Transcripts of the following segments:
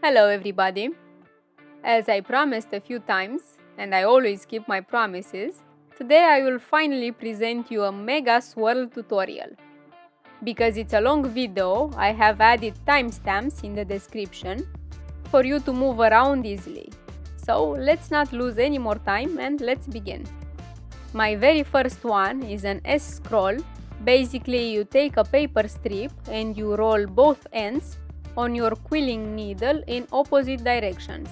Hello everybody! As I promised a few times, and I always keep my promises, today I will finally present you a mega swirl tutorial. Because it's a long video, I have added timestamps in the description for you to move around easily. So let's not lose any more time and let's begin. My very first one is an S-scroll. Basically, you take a paper strip and you roll both ends on your quilling needle in opposite directions.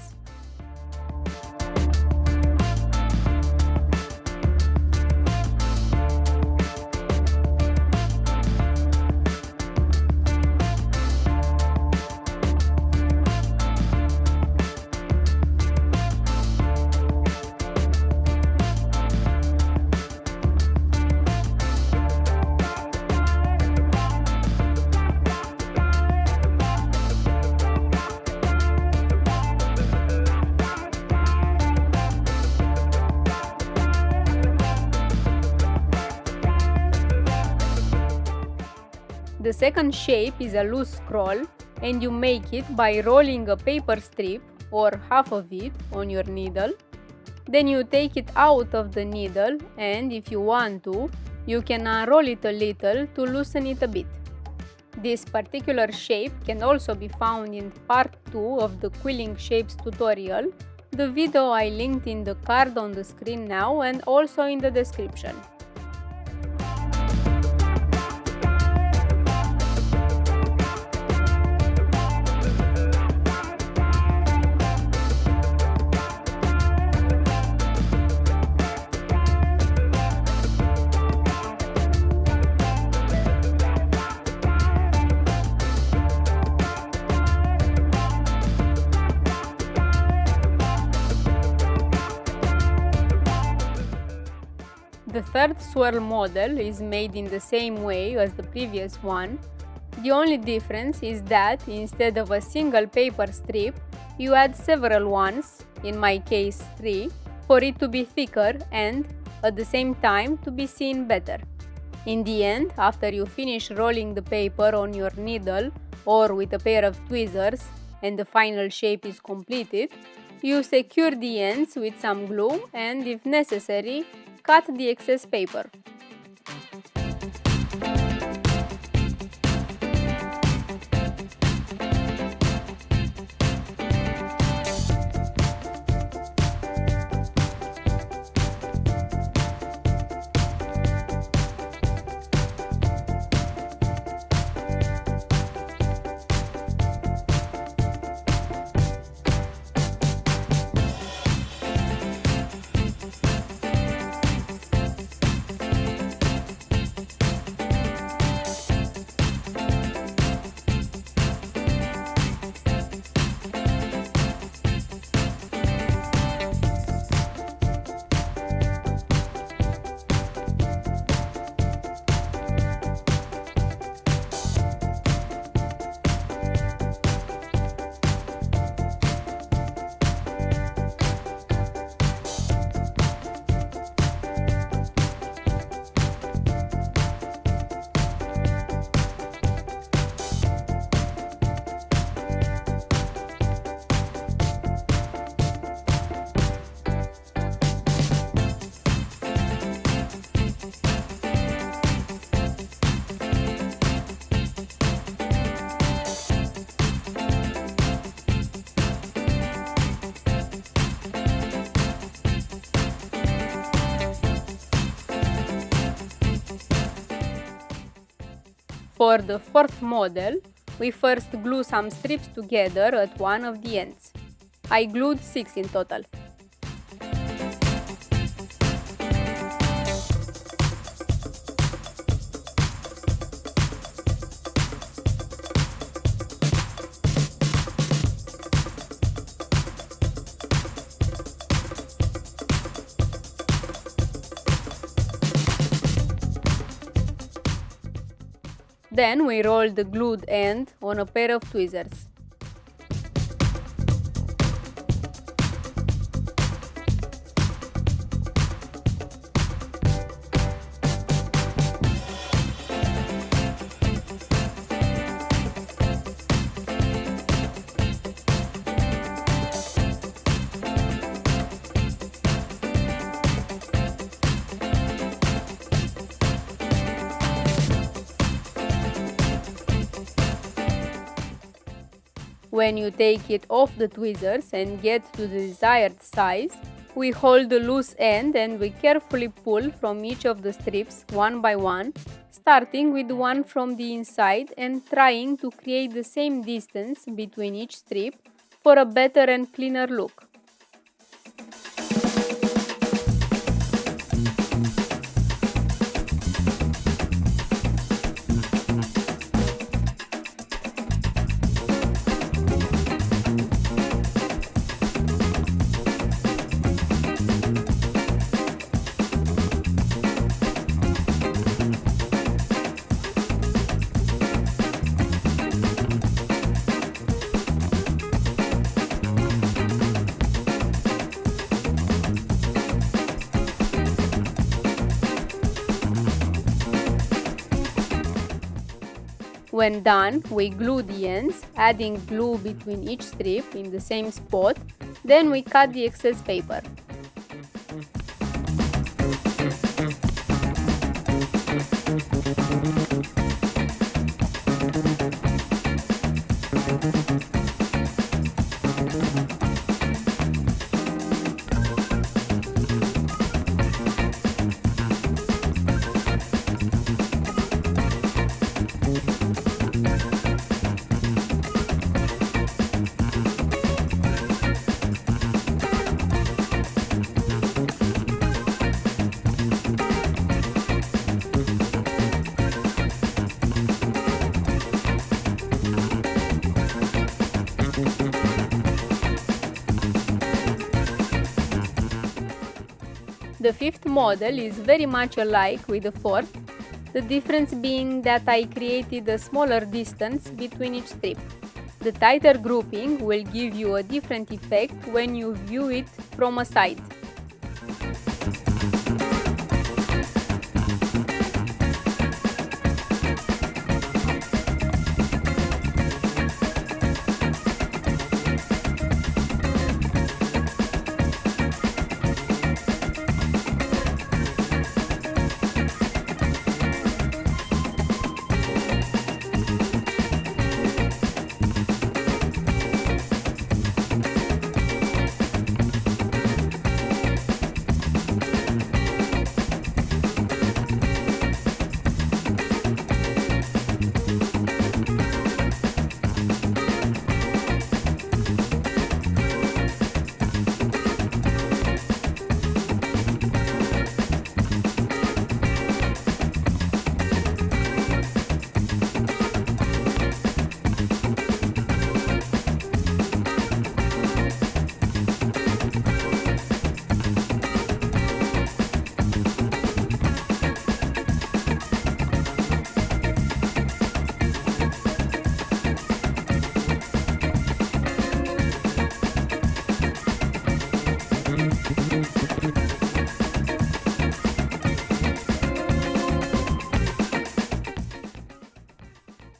The second shape is a loose scroll, and you make it by rolling a paper strip or half of it on your needle. Then you take it out of the needle, and if you want to, you can unroll it a little to loosen it a bit. This particular shape can also be found in part 2 of the Quilling Shapes tutorial, the video I linked in the card on the screen now and also in the description. The third swirl model is made in the same way as the previous one. The only difference is that instead of a single paper strip, you add several ones, in my case 3, for it to be thicker and, at the same time, to be seen better. In the end, after you finish rolling the paper on your needle or with a pair of tweezers and the final shape is completed, you secure the ends with some glue and, if necessary, cut the excess paper. For the fourth model, we first glue some strips together at one of the ends. I glued 6 in total. Then we roll the glued end on a pair of tweezers. When you take it off the tweezers and get to the desired size, we hold the loose end and we carefully pull from each of the strips one by one, starting with one from the inside and trying to create the same distance between each strip for a better and cleaner look. When done, we glue the ends, adding glue between each strip in the same spot, then we cut the excess paper. The fifth model is very much alike with the fourth, the difference being that I created a smaller distance between each strip. The tighter grouping will give you a different effect when you view it from a side.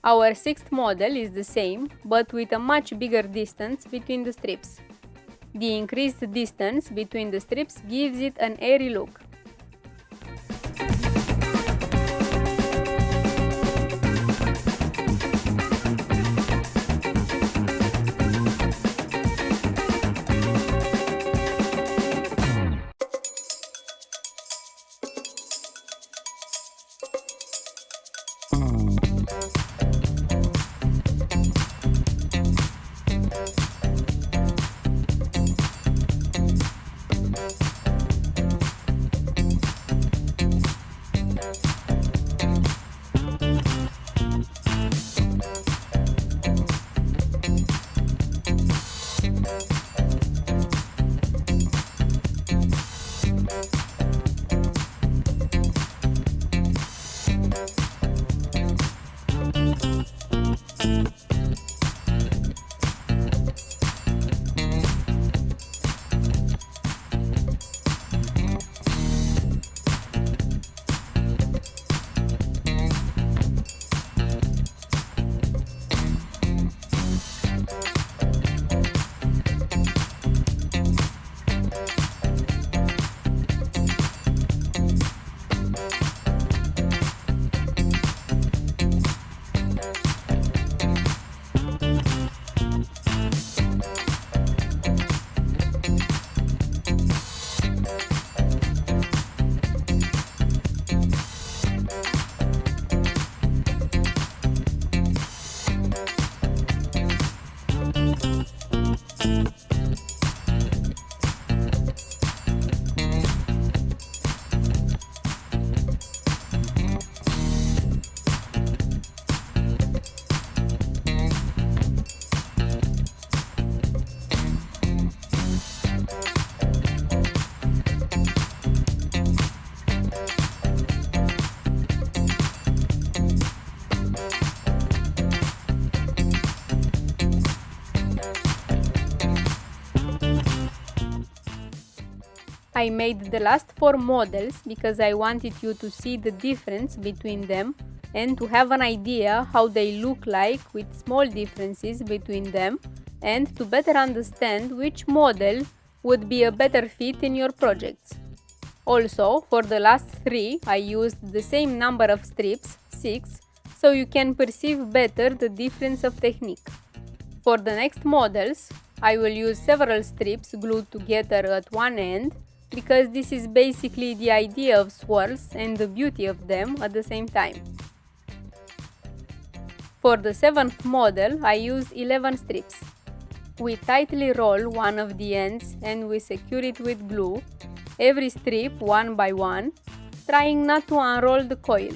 Our sixth model is the same, but with a much bigger distance between the strips. The increased distance between the strips gives it an airy look. I made the last 4 models because I wanted you to see the difference between them and to have an idea how they look like with small differences between them, and to better understand which model would be a better fit in your projects. Also, for the last 3 I used the same number of strips, 6, so you can perceive better the difference of technique. For the next models, I will use several strips glued together at one end, because this is basically the idea of swirls and the beauty of them at the same time. For the 7th model, I used 11 strips. We tightly roll one of the ends and we secure it with glue, every strip one by one, trying not to unroll the coil.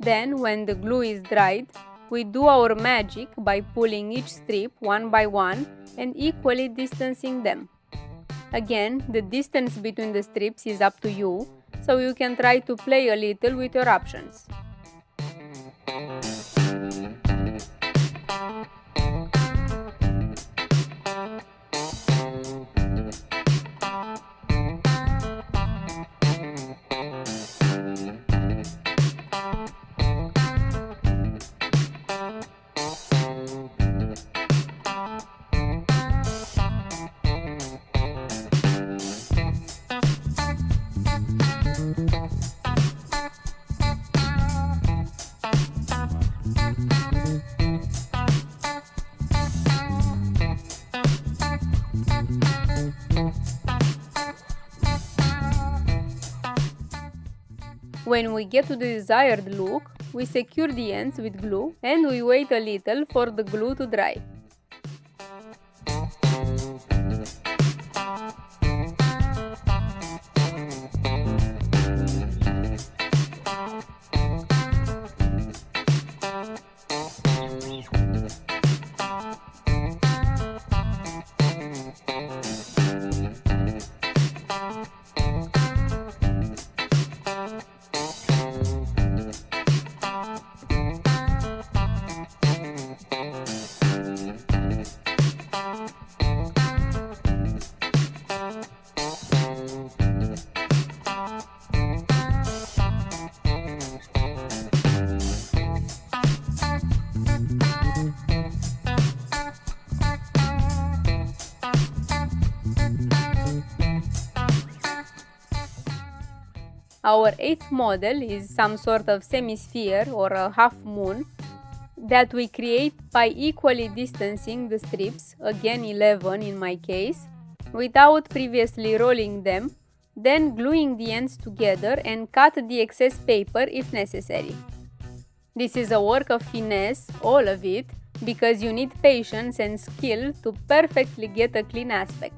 Then, when the glue is dried, we do our magic by pulling each strip one by one and equally distancing them. Again, the distance between the strips is up to you, so you can try to play a little with your options. When we get to the desired look, we secure the ends with glue and we wait a little for the glue to dry. Our 8th model is some sort of semi-sphere or a half moon that we create by equally distancing the strips, again 11 in my case, without previously rolling them, then gluing the ends together and cut the excess paper if necessary. This is a work of finesse, all of it, because you need patience and skill to perfectly get a clean aspect.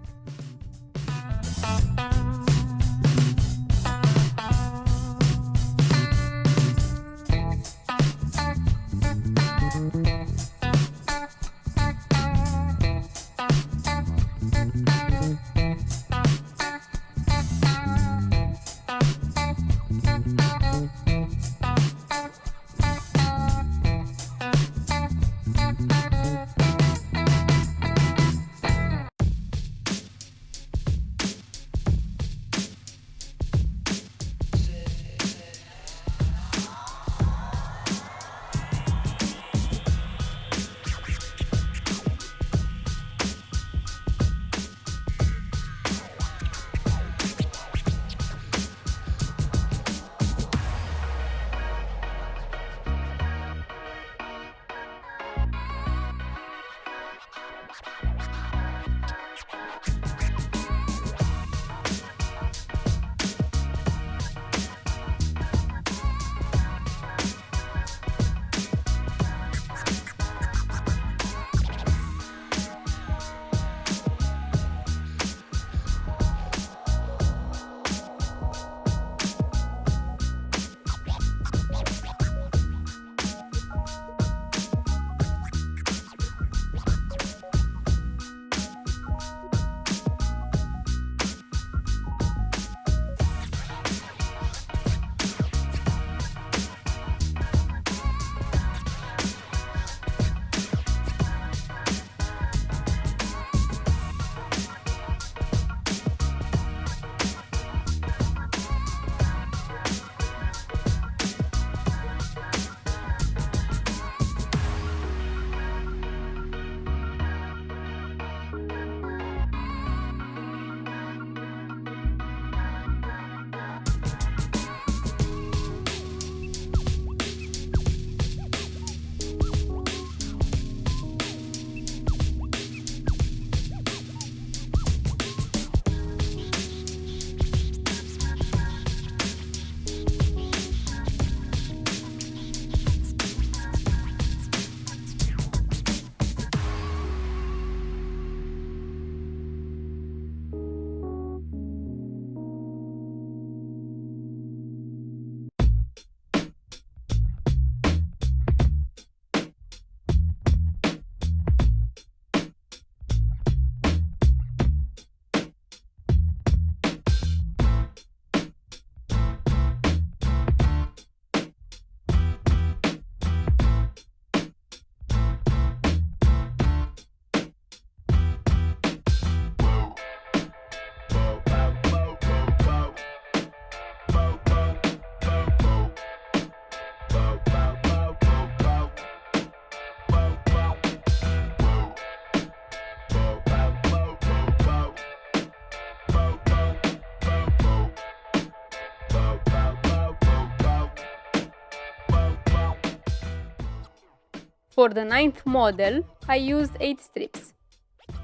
For the ninth model, I used 8 strips.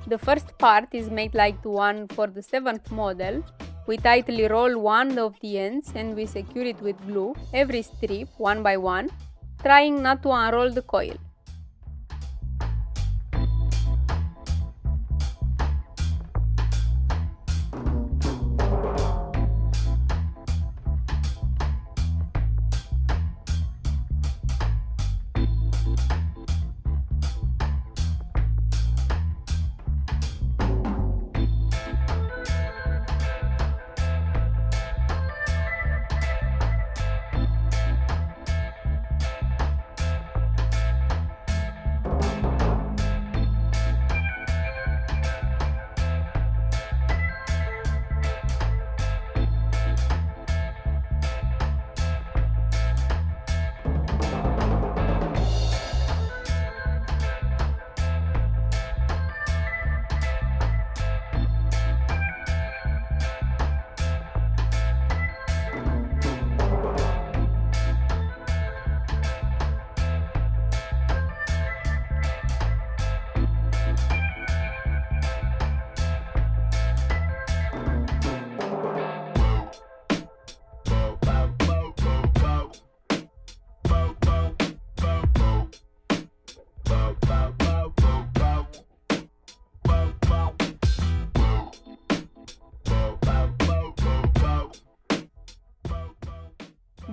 The first part is made like the one for the 7th model. We tightly roll one of the ends and we secure it with glue, every strip one by one, trying not to unroll the coil.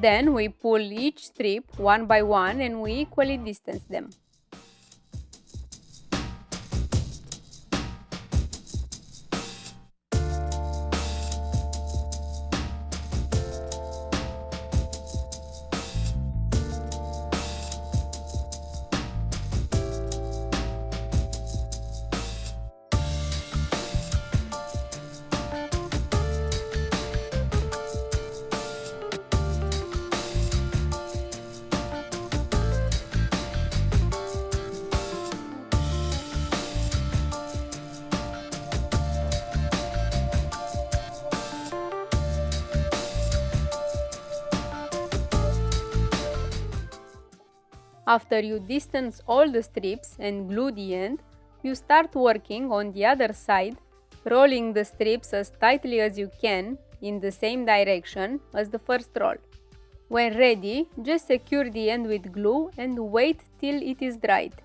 Then we pull each strip one by one and we equally distance them. After you distance all the strips and glue the end, you start working on the other side, rolling the strips as tightly as you can in the same direction as the first roll. When ready, just secure the end with glue and wait till it is dried.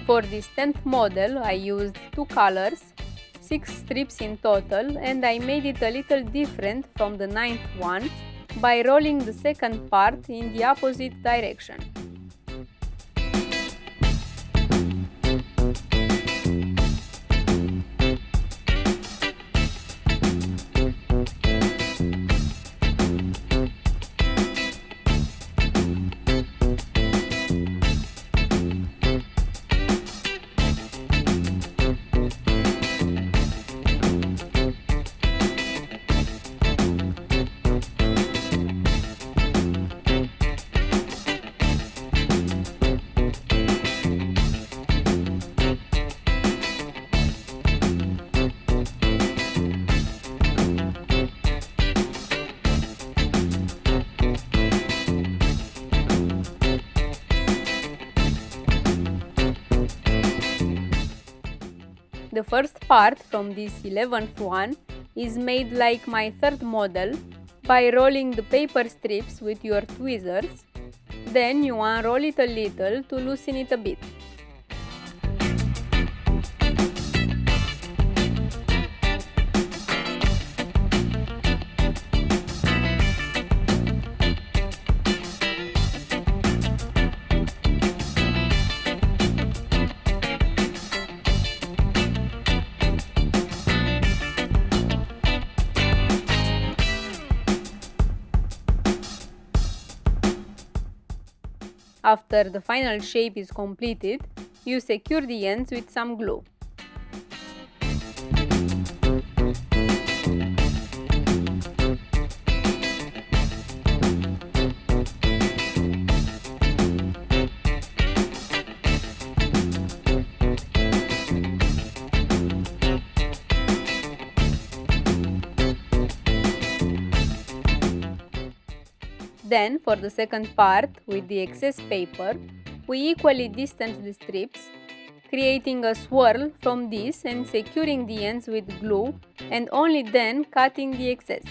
For this 10th model, I used 2 colors, 6 strips in total, and I made it a little different from the 9th one by rolling the second part in the opposite direction. The first part from this 11th one is made like my third model by rolling the paper strips with your tweezers, then you unroll it a little to loosen it a bit. After the final shape is completed, you secure the ends with some glue. Then, for the second part, with the excess paper, we equally distance the strips, creating a swirl from this and securing the ends with glue, and only then cutting the excess.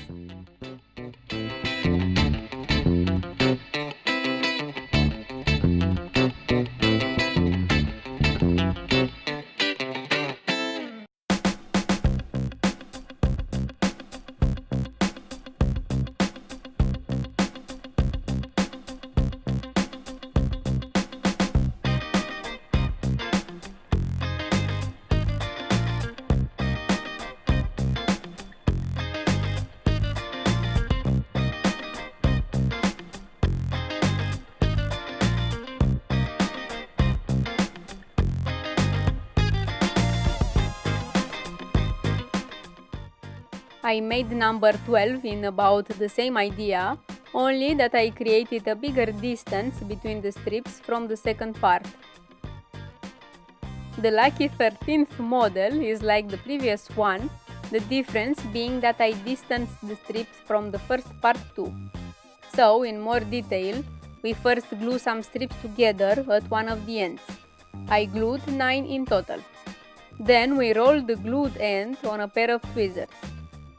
I made number 12 in about the same idea, only that I created a bigger distance between the strips from the second part. The lucky 13th model is like the previous one, the difference being that I distanced the strips from the first part too. So, in more detail, we first glue some strips together at one of the ends. I glued 9 in total. Then we roll the glued end on a pair of tweezers.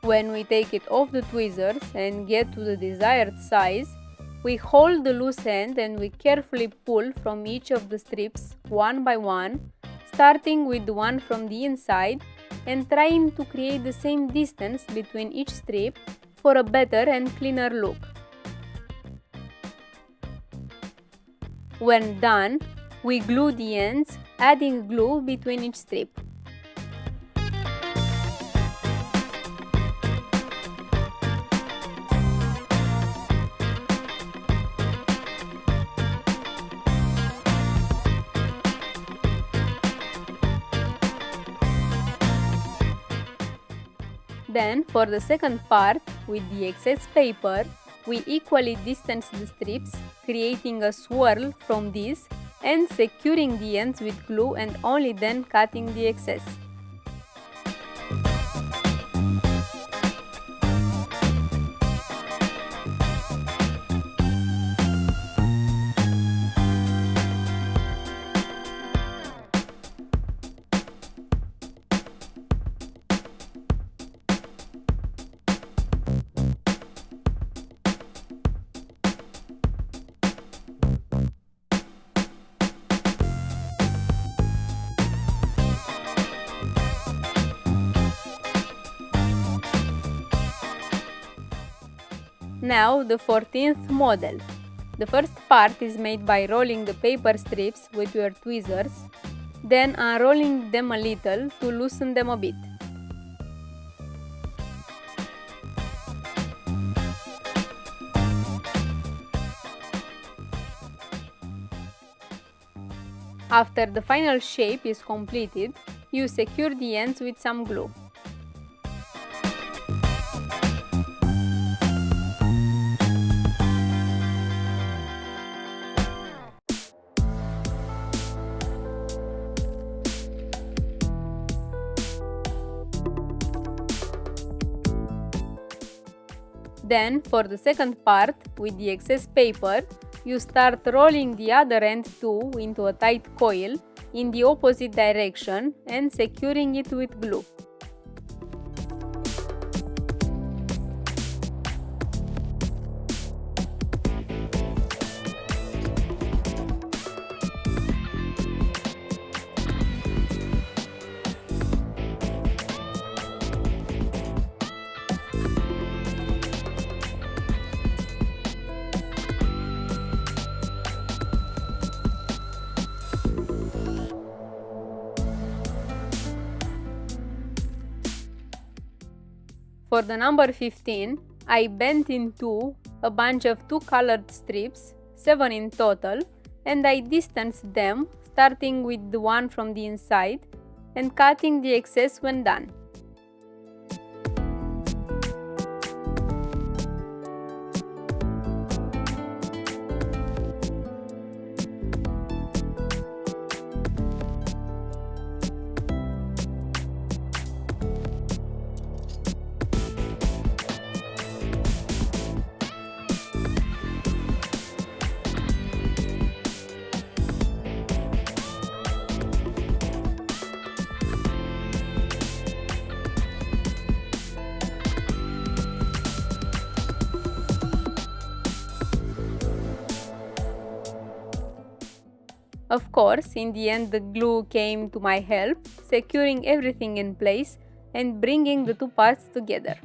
When we take it off the tweezers and get to the desired size, we hold the loose end and we carefully pull from each of the strips one by one, starting with the one from the inside and trying to create the same distance between each strip for a better and cleaner look. When done, we glue the ends, adding glue between each strip. Then, for the second part, with the excess paper, we equally distance the strips, creating a swirl from this and securing the ends with glue and only then cutting the excess. Now the 14th model. The first part is made by rolling the paper strips with your tweezers, then unrolling them a little to loosen them a bit. After the final shape is completed, you secure the ends with some glue. Then, for the second part, with the excess paper, you start rolling the other end too into a tight coil in the opposite direction and securing it with glue. For the number 15, I bent in two a bunch of two colored strips, 7 in total, and I distanced them, starting with the one from the inside and cutting the excess when done. Of course, in the end the glue came to my help, securing everything in place and bringing the two parts together.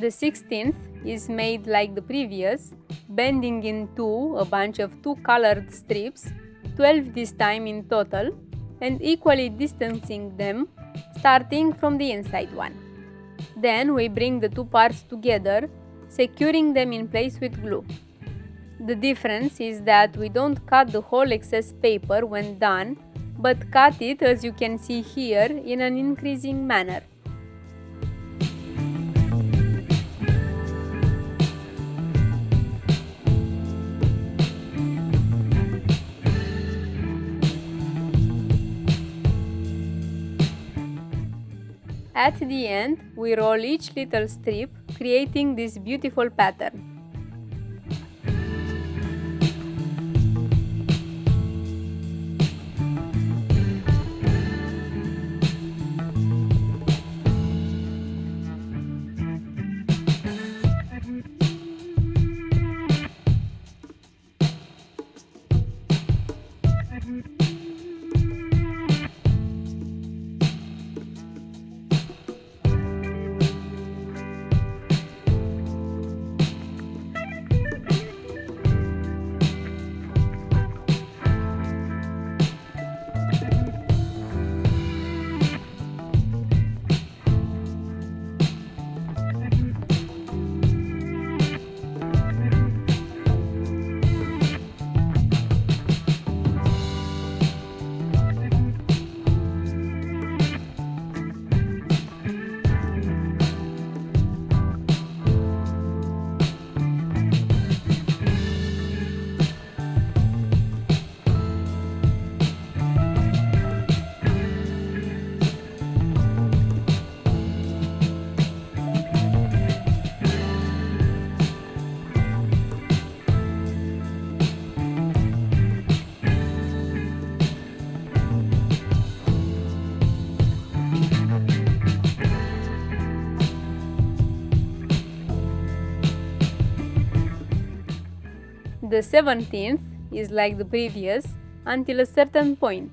The 16th is made like the previous, bending in two a bunch of two colored strips, 12 this time in total, and equally distancing them, starting from the inside one. Then we bring the two parts together, securing them in place with glue. The difference is that we don't cut the whole excess paper when done, but cut it, as you can see here, in an increasing manner. At the end, we roll each little strip, creating this beautiful pattern. The 17th is like the previous until a certain point.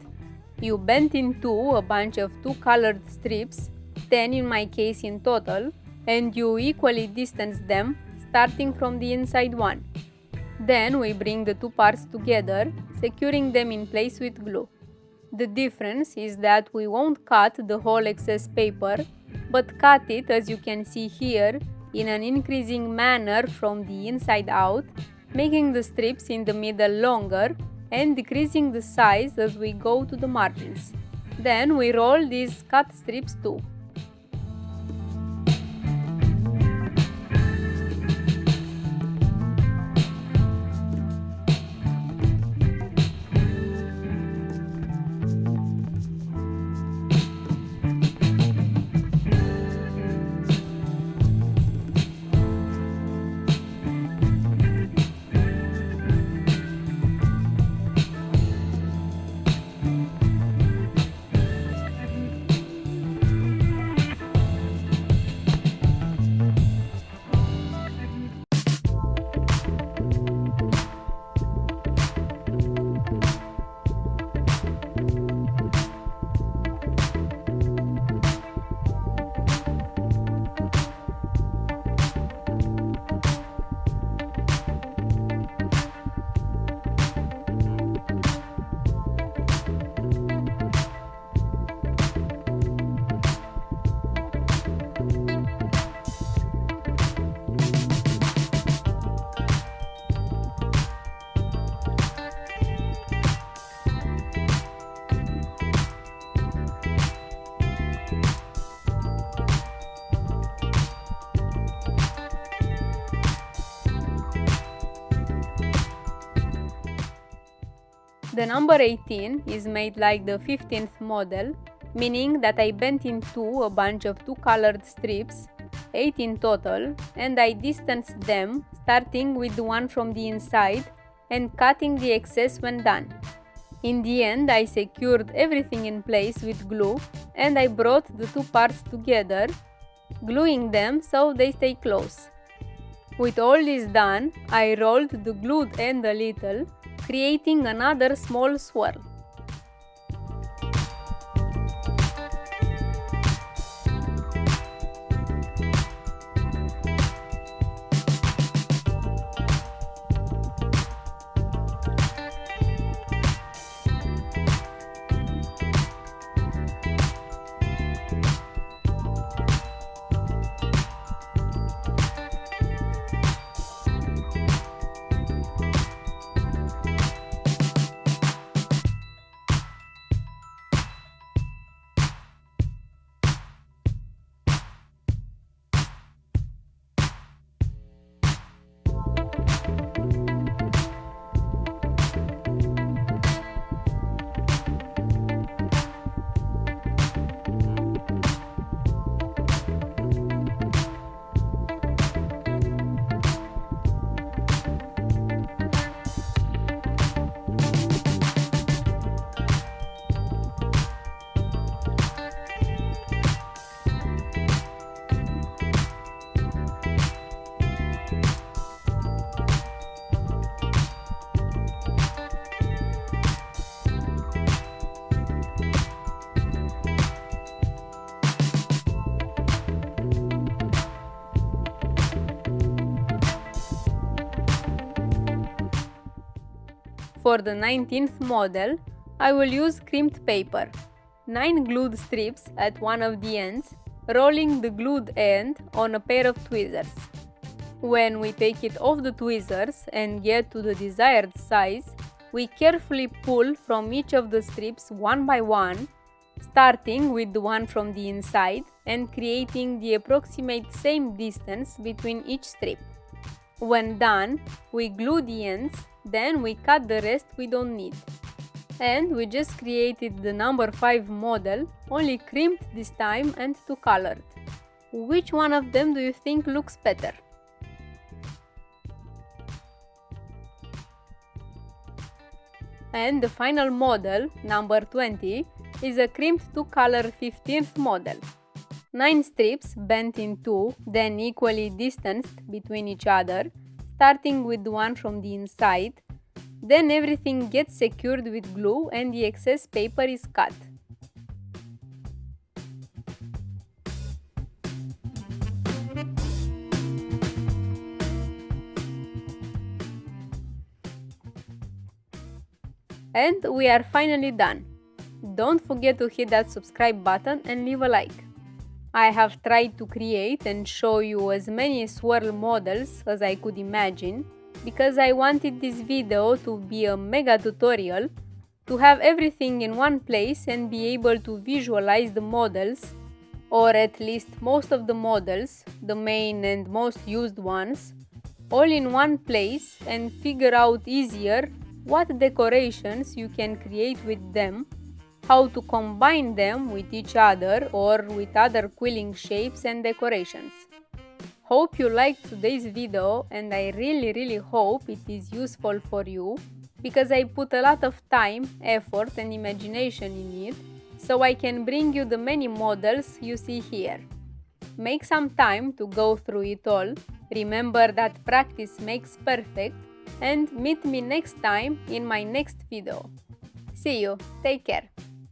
You bend in two a bunch of two colored strips, 10 in my case in total, and you equally distance them starting from the inside one. Then we bring the two parts together, securing them in place with glue. The difference is that we won't cut the whole excess paper, but cut it, as you can see here, in an increasing manner from the inside out, making the strips in the middle longer and decreasing the size as we go to the margins. Then we roll these cut strips too. The number 18 is made like the 15th model, meaning that I bent in two a bunch of two colored strips, 8 in total, and I distanced them starting with the one from the inside and cutting the excess when done. In the end, I secured everything in place with glue and I brought the two parts together, gluing them so they stay close. With all this done, I rolled the glued end a little, creating another small swirl. For the 19th model, I will use crimped paper, 9 glued strips at one of the ends, rolling the glued end on a pair of tweezers. When we take it off the tweezers and get to the desired size, we carefully pull from each of the strips one by one, starting with the one from the inside and creating the approximate same distance between each strip. When done, we glue the ends, then we cut the rest we don't need. And we just created the number 5 model, only crimped this time and two colored. Which one of them do you think looks better? And the final model, number 20, is a crimped two-color 15th model. 9 strips bent in two, then equally distanced between each other, starting with the one from the inside. Then everything gets secured with glue and the excess paper is cut. And we are finally done. Don't forget to hit that subscribe button and leave a like. I have tried to create and show you as many swirl models as I could imagine, because I wanted this video to be a mega tutorial, to have everything in one place and be able to visualize the models, or at least most of the models, the main and most used ones, all in one place and figure out easier what decorations you can create with them, how to combine them with each other or with other quilling shapes and decorations. Hope you liked today's video, and I really hope it is useful for you, because I put a lot of time, effort and imagination in it, so I can bring you the many models you see here. Make some time to go through it all, remember that practice makes perfect, and meet me next time in my next video. See you, take care!